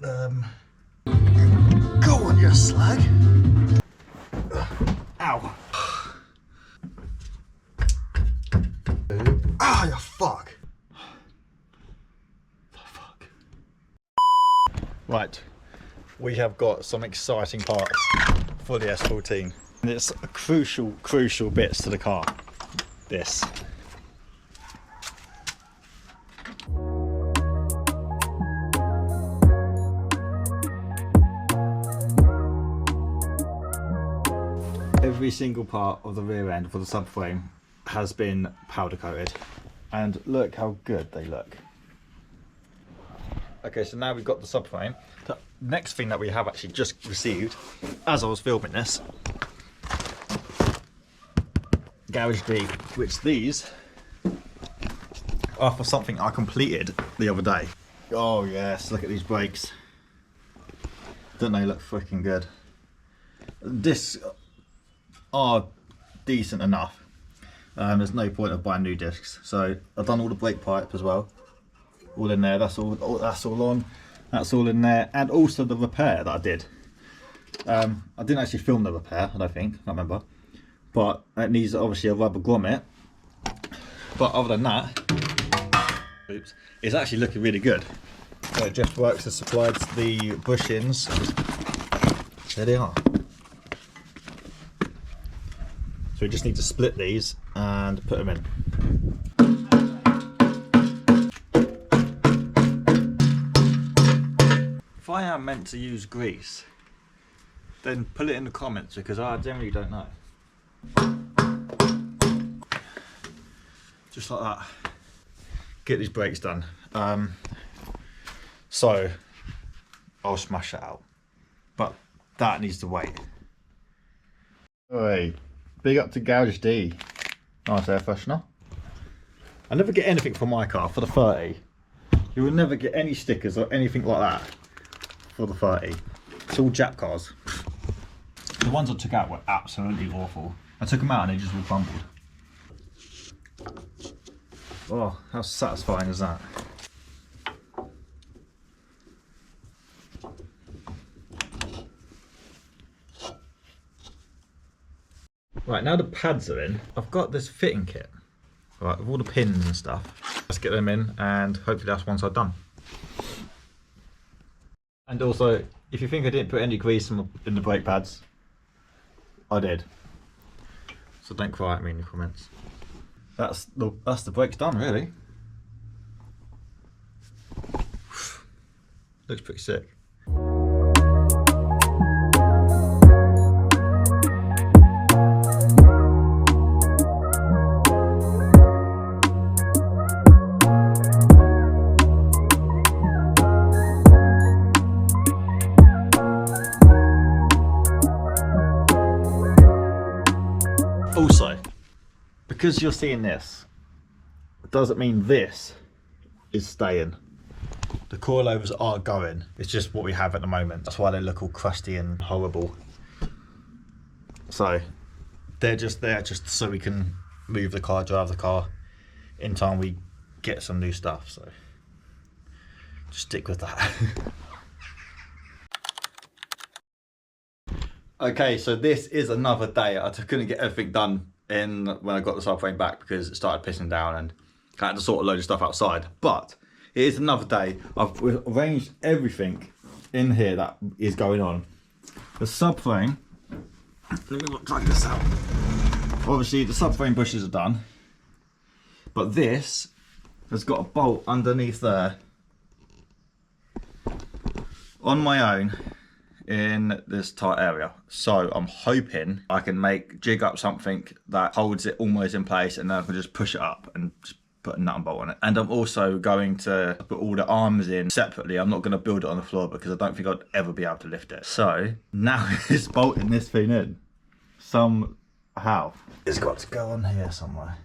Go on, you slag. Ow. Ah, you fuck. Fuck. Right, we have got some exciting parts for the S14. And it's a crucial bits to the car. This. Every single part of the rear end for the subframe has been powder coated, and look how good they look. Okay, so now we've got the subframe. The next thing that we have actually just received, as I was filming this, Garage D, which these are for something I completed the other day. Oh yes, look at these brakes. Don't they look freaking good? Discs are decent enough. There's no point of buying new discs. So I've done all the brake pipe as well. All in there, that's all on. That's all in there. And also the repair that I did. I didn't actually film the repair, I don't think, I can't remember. But it needs obviously a rubber grommet. But other than that, oops, it's actually looking really good. So Jeff Works has supplied the bushings. There they are. So we just need to split these and put them in. If I am meant to use grease, then put it in the comments because I generally don't know. Just like that. Get these brakes done. So I'll smash it out. But that needs to wait. Oi. Big up to Garage D. Nice air freshener. I never get anything for my car for the 30. You will never get any stickers or anything like that for the 30. It's all Jap cars. The ones I took out were absolutely awful. I took them out and they just all crumbled. Oh, how satisfying is that? Right, now the pads are in, I've got this fitting kit, right, with all the pins and stuff. Let's get them in and hopefully that's once I've done. And also, if you think I didn't put any grease in the brake pads, I did. So don't cry at me in the comments. That's the brakes done, really. Looks pretty sick. Also, because you're seeing this, it doesn't mean this is staying. The coilovers are going. It's just what we have at the moment. That's why they look all crusty and horrible. So they're just there just so we can move the car, drive the car in time we get some new stuff. So just stick with that. Okay, so this is another day. I couldn't get everything done when I got the subframe back because it started pissing down and I had to sort a load of stuff outside. But it is another day. I've arranged everything in here that is going on. The subframe, let me drag this out. Obviously the subframe bushes are done, but this has got a bolt underneath there on my own in this tight area. So I'm hoping I can jig up something that holds it almost in place and then I can just push it up and just put a nut and bolt on it. And I'm also going to put all the arms in separately. I'm not going to build it on the floor because I don't think I'd ever be able to lift it. So now it's bolting this thing in somehow. It's got to go on here somewhere.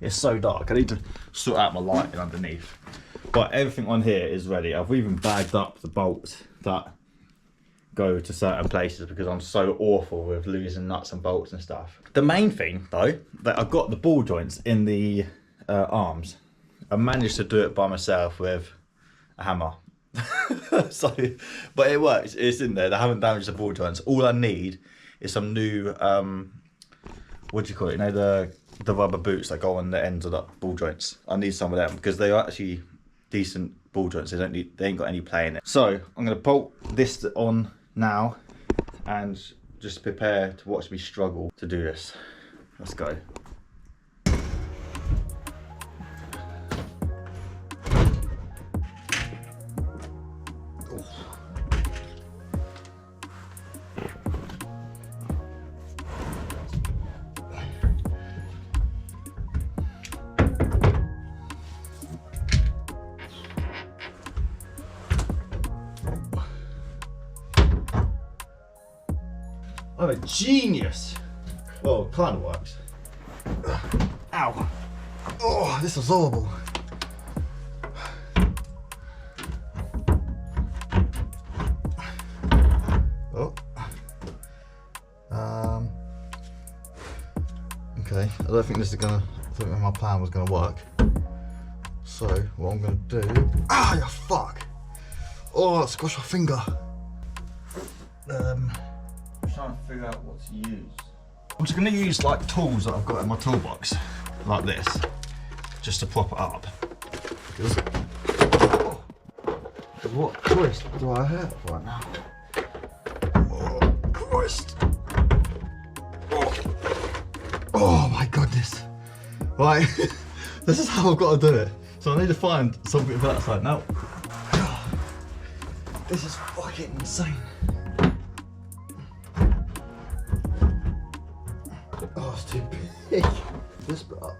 It's so dark. I need to sort out my lighting underneath. But everything on here is ready. I've even bagged up the bolts that go to certain places because I'm so awful with losing nuts and bolts and stuff. The main thing though, that I've got the ball joints in the arms. I managed to do it by myself with a hammer. So, but it works. It's in there. They haven't damaged the ball joints. All I need is some new, what do you call it? You know, the rubber boots that go on the ends of the ball joints. I need some of them because they are actually decent ball joints. They ain't got any play in it. So I'm gonna bolt this on now and just prepare to watch me struggle to do this. Let's go. I'm a genius. Well, kind of works. Ow. Oh, this is horrible. Oh. Okay, I don't think this is gonna, I think my plan was gonna work. So, what I'm gonna do, ah, you fuck. Oh, I squashed my finger. Trying to figure out what to use. I'm just going to use like tools that I've got in my toolbox, like this, just to prop it up. Because what twist do I have right now? Oh, Christ! Oh my goodness! Right, this is how I've got to do it. So I need to find something for that side. Now, this is fucking insane. Oh, it's too big. This bit up.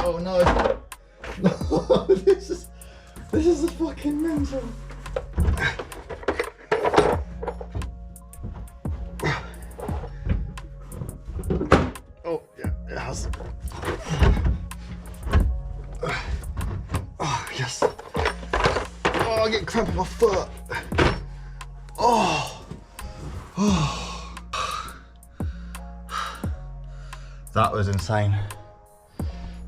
Oh no! No, this is a fucking mental. Oh yeah, it has. Oh yes. Oh, I get cramp in my foot. Oh. Oh. That was insane.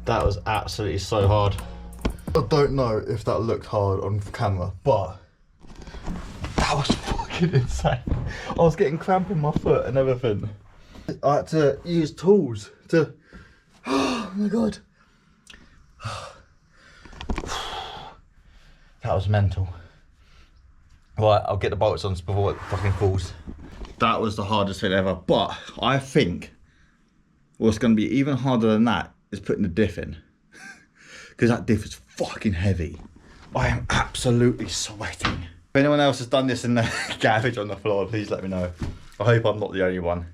That was absolutely so hard. I don't know if that looked hard on camera, but that was fucking insane. I was getting cramp in my foot and everything. I had to use tools to, oh my God. That was mental. Right, I'll get the bolts on before it fucking falls. That was the hardest thing ever, but I think what's going to be even harder than that is putting the diff in. Because that diff is fucking heavy. I am absolutely sweating. If anyone else has done this in the garage on the floor, please let me know. I hope I'm not the only one.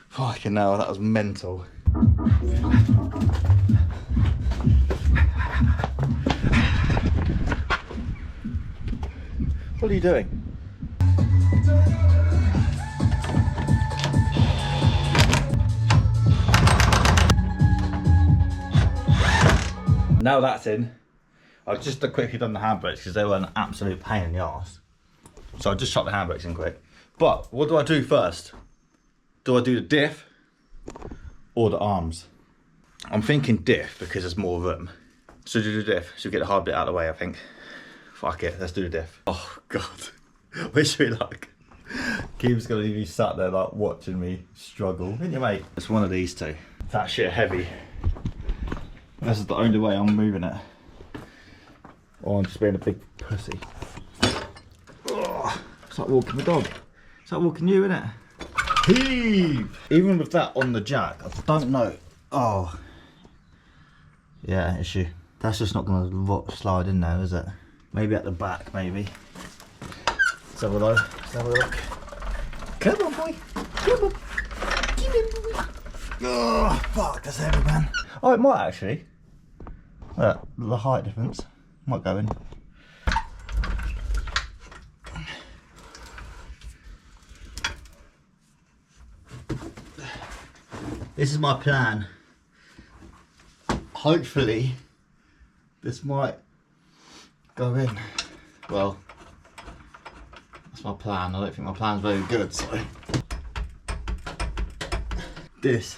Fucking hell, that was mental. What are you doing? Now that's in, I've just quickly done the handbrakes because they were an absolute pain in the arse. So I just shot the handbrakes in quick. But what do I do first? Do I do the diff or the arms? I'm thinking diff because there's more room. So do the diff, so get the hard bit out of the way, I think. Fuck it, let's do the diff. Oh God, wish me luck. Keem's gonna be sat there like watching me struggle. Isn't you, mate? It's one of these two. That shit heavy. This is the only way I'm moving it. Or I'm just being a big pussy. Oh, it's like walking the dog. It's like walking you, innit? Heave! Even with that on the jack, I don't know. Oh. Yeah, issue. That's just not gonna slide in there, is it? Maybe at the back, maybe. Let's have a look. Let's have a look. Come on, boy. Come on. Give me, boy. Oh, fuck, that's heavy, man. Oh, it might actually. The height difference might go in. This is my plan. Hopefully, this might go in. Well, that's my plan. I don't think my plan's very good, so. This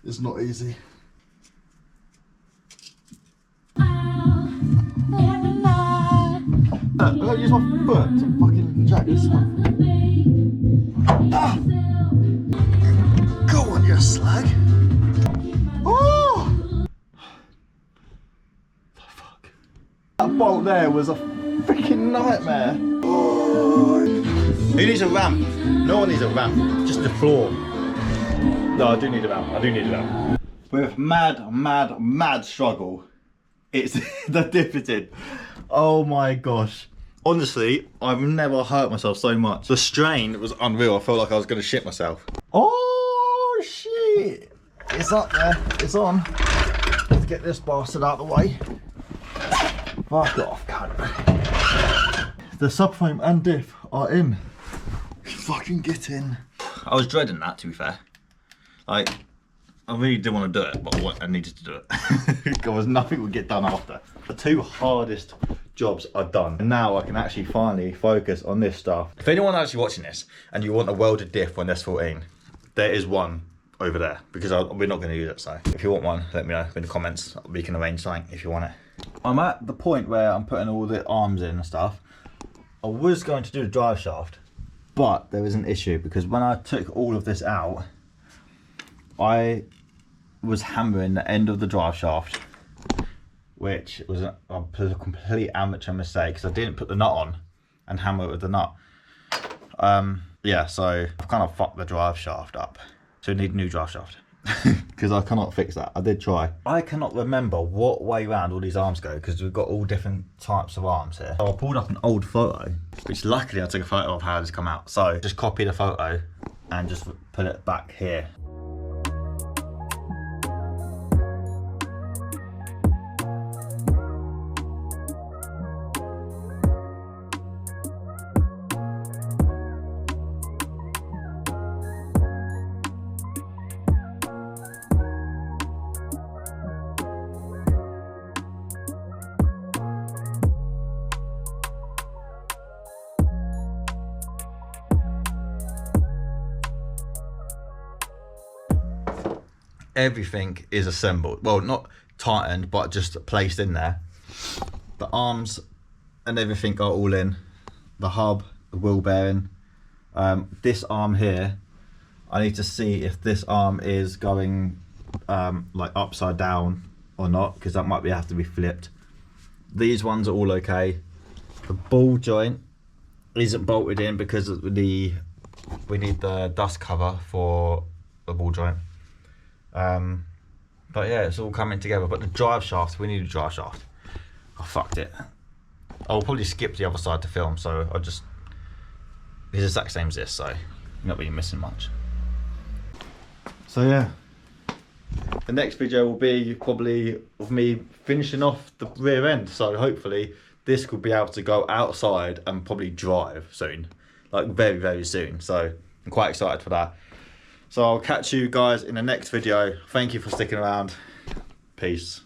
It's not easy. I gotta use my foot to fucking jack this up. Ah! Go on, you slag. Oh! Fuck. That bolt there was a freaking nightmare. Oh. Who needs a ramp? No one needs a ramp, just the floor. No, I do need a ramp, I do need a ramp. With mad struggle, it's the difference. Oh my gosh. Honestly, I've never hurt myself so much. The strain was unreal. I felt like I was gonna shit myself. Oh shit! It's up there, it's on. Let's get this bastard out of the way. Fuck off, cunt. The subframe and diff are in. Fucking get in. I was dreading that, to be fair. Like, I really didn't want to do it, but I needed to do it. Because nothing would get done after. The two hardest jobs are done. And now I can actually finally focus on this stuff. If anyone actually watching this and you want a welded diff on S14, there is one over there, because we're not going to use it. So if you want one, let me know in the comments. We can arrange something if you want it. I'm at the point where I'm putting all the arms in and stuff. I was going to do the drive shaft, but there was an issue because when I took all of this out, I was hammering the end of the drive shaft, which was a complete amateur mistake because I didn't put the nut on and hammer it with the nut. Yeah, so I've kind of fucked the drive shaft up. So I need a new drive shaft because I cannot fix that. I did try. I cannot remember what way round all these arms go because we've got all different types of arms here. So I pulled up an old photo, which luckily I took a photo of how it's come out. So just copy the photo and just put it back here. Everything is assembled, well, not tightened, but just placed in there. The arms and everything are all in. The hub, the wheel bearing. This arm here, I need to see if this arm is going like upside down or not, because that might have to be flipped. These ones are all okay. The ball joint isn't bolted in because of we need the dust cover for the ball joint. But yeah, it's all coming together. But the drive shaft, we need a drive shaft. I fucked it. I'll probably skip the other side to film, so I'll just, it's the exact same as this, so you're not really missing much. So yeah, the next video will be probably of me finishing off the rear end, so hopefully this could be able to go outside and probably drive soon, like very soon. So I'm quite excited for that. So I'll catch you guys in the next video. Thank you for sticking around. Peace.